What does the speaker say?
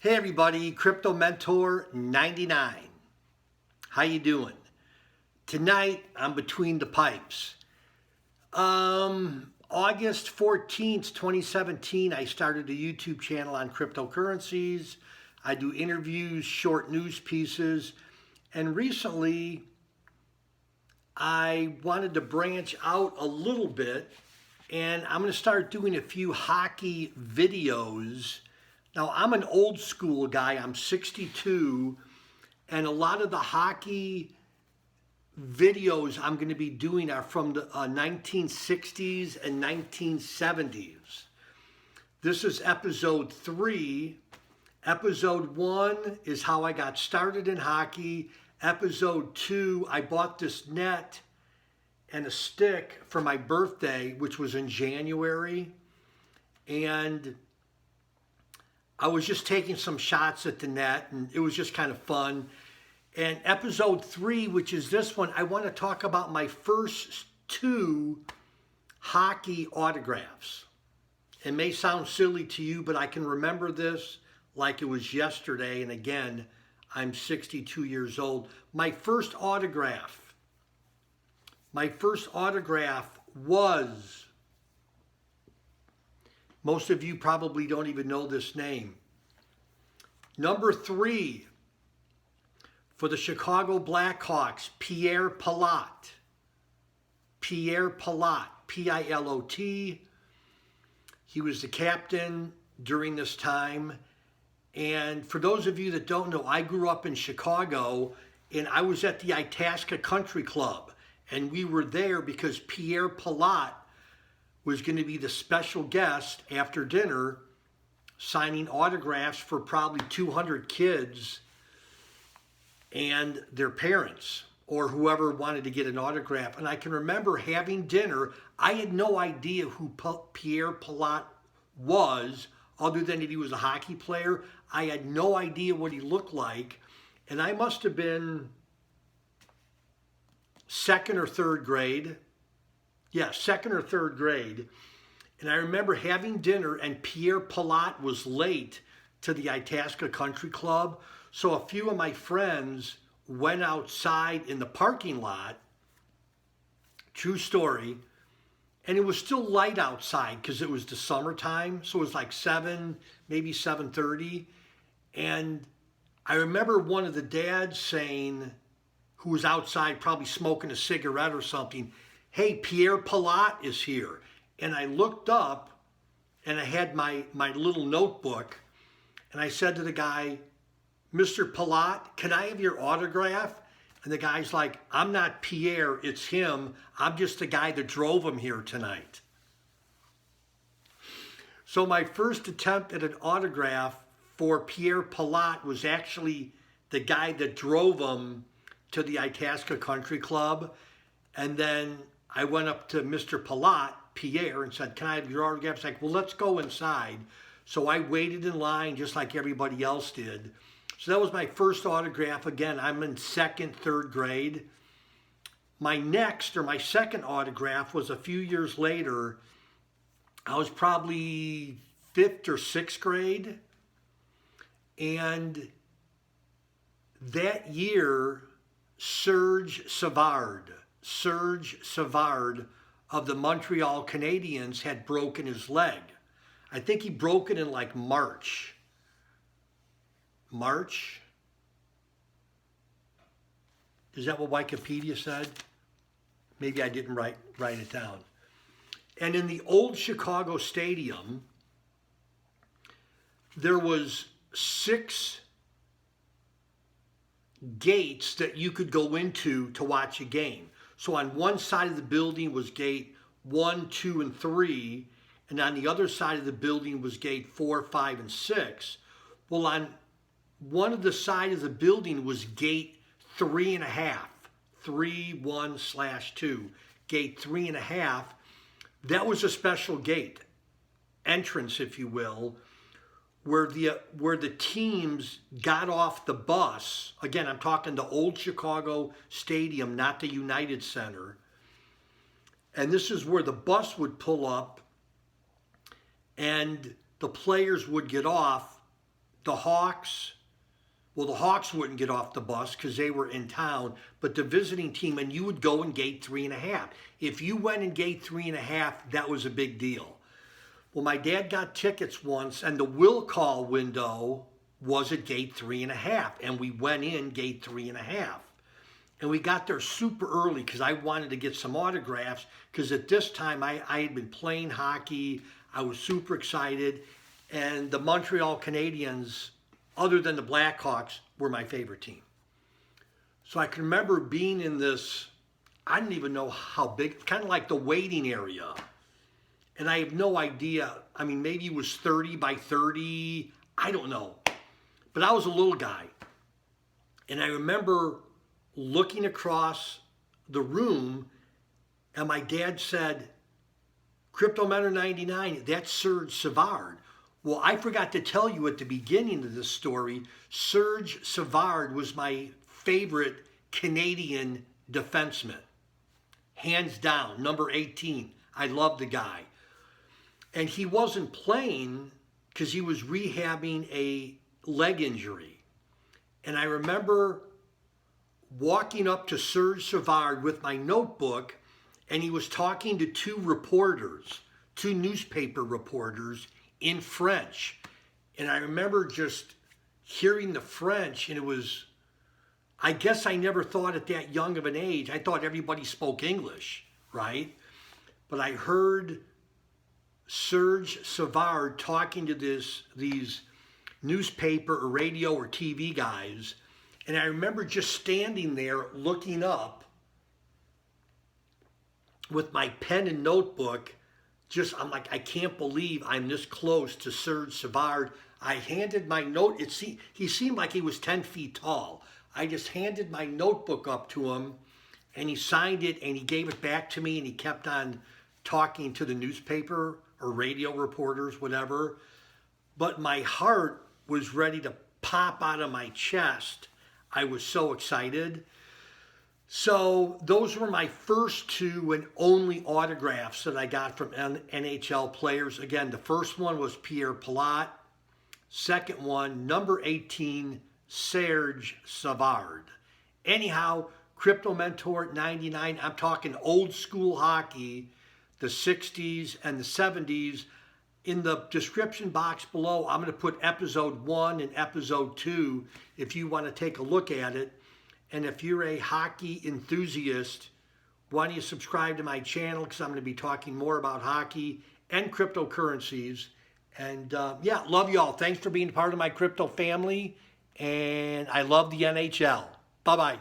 Hey everybody, Crypto Mentor 99. How you doing? Tonight I'm between the pipes. August 14th, 2017, I started a YouTube channel on cryptocurrencies. I do interviews, short news pieces, and recently I wanted to branch out a little bit and I'm going to start doing a few hockey videos. Now, I'm an old school guy. I'm 62, and a lot of the hockey videos I'm going to be doing are from the 1960s and 1970s. This is episode 3. Episode 1 is how I got started in hockey. Episode 2, I bought this net and a stick for my birthday, which was in January. And I was just taking some shots at the net, and it was just kind of fun. And episode 3, which is this one, I want to talk about my first 2 hockey autographs. It may sound silly to you, but I can remember this like it was yesterday. And again, I'm 62 years old. My first autograph was, most of you probably don't even know this name. Number 3 for the Chicago Blackhawks, Pierre Pilote. Pierre Pilote, P-I-L-O-T. He was the captain during this time. And for those of you that don't know, I grew up in Chicago, and I was at the Itasca Country Club. And we were there because Pierre Pilote was going to be the special guest after dinner, signing autographs for probably 200 kids and their parents or whoever wanted to get an autograph. And I can remember having dinner. I had no idea who Pierre Pilote was, other than that he was a hockey player. I had no idea what he looked like. And I must have been second or third grade. Yeah, second or third grade. And I remember having dinner, and Pierre Pilote was late to the Itasca Country Club. So a few of my friends went outside in the parking lot. True story. And it was still light outside because it was the summertime. So it was like 7, maybe 7:30. And I remember one of the dads saying, who was outside probably smoking a cigarette or something, "Hey, Pierre Pilote is here." And I looked up, and I had my little notebook, and I said to the guy, "Mr. Pilote, can I have your autograph?" And the guy's like, "I'm not Pierre, it's him. I'm just the guy that drove him here tonight." So my first attempt at an autograph for Pierre Pilote was actually the guy that drove him to the Itasca Country Club. And then I went up to Mr. Pilote, Pierre, and said, "Can I have your autograph?" He's like, "Well, let's go inside." So I waited in line just like everybody else did. So that was my first autograph. Again, I'm in second, third grade. My second autograph was a few years later. I was probably 5th or 6th grade. And that year, Serge Savard of the Montreal Canadiens had broken his leg. I think he broke it in like March. March? Is that what Wikipedia said? Maybe I didn't write it down. And in the old Chicago Stadium, there was 6 gates that you could go into to watch a game. So on one side of the building was gate 1, 2, and 3, and on the other side of the building was gate 4, 5, and 6. Well, on one of the side of the building was gate 3.5, 3-1/2, gate 3.5. That was a special gate, entrance, if you will, where the teams got off the bus. Again, I'm talking the old Chicago Stadium, not the United Center. And this is where the bus would pull up and the players would get off the Hawks, well, the Hawks wouldn't get off the bus because they were in town, but the visiting team, and you would go in gate 3.5. If you went in gate 3.5, that was a big deal. Well, my dad got tickets once, and the will call window was at gate 3.5, and we went in gate 3.5. And we got there super early because I wanted to get some autographs, because at this time I had been playing hockey. I was super excited, and the Montreal Canadiens, other than the Blackhawks, were my favorite team. So I can remember being in this, I didn't even know how big, kind of like the waiting area. And I have no idea, I mean, maybe it was 30 by 30, I don't know. But I was a little guy. And I remember looking across the room, and my dad said, Crypto Mentor 99, that's Serge Savard. Well, I forgot to tell you at the beginning of this story, Serge Savard was my favorite Canadian defenseman. Hands down, number 18. I love the guy. And he wasn't playing because he was rehabbing a leg injury. And I remember walking up to Serge Savard with my notebook, and he was talking to two reporters, two newspaper reporters in French. And I remember just hearing the French, and it was, I guess I never thought at that young of an age, I thought everybody spoke English, right? But I heard Serge Savard talking to these newspaper or radio or TV guys, and I remember just standing there looking up with my pen and notebook. I'm like, I can't believe I'm this close to Serge Savard. I handed my note, he seemed like he was 10 feet tall. I just handed my notebook up to him, and he signed it, and he gave it back to me, and he kept on talking to the newspaper or radio reporters, whatever. But my heart was ready to pop out of my chest. I was so excited. So those were my first two and only autographs that I got from NHL players. Again, the first one was Pierre Pilote. Second one, number 18, Serge Savard. Anyhow, Crypto Mentor 99, I'm talking old school hockey, the 60s and the 70s. In the description box below, I'm going to put episode 1 and episode 2 if you want to take a look at it. And if you're a hockey enthusiast, why don't you subscribe to my channel, because I'm going to be talking more about hockey and cryptocurrencies. And yeah, love you all. Thanks for being part of my crypto family. And I love the NHL. Bye-bye.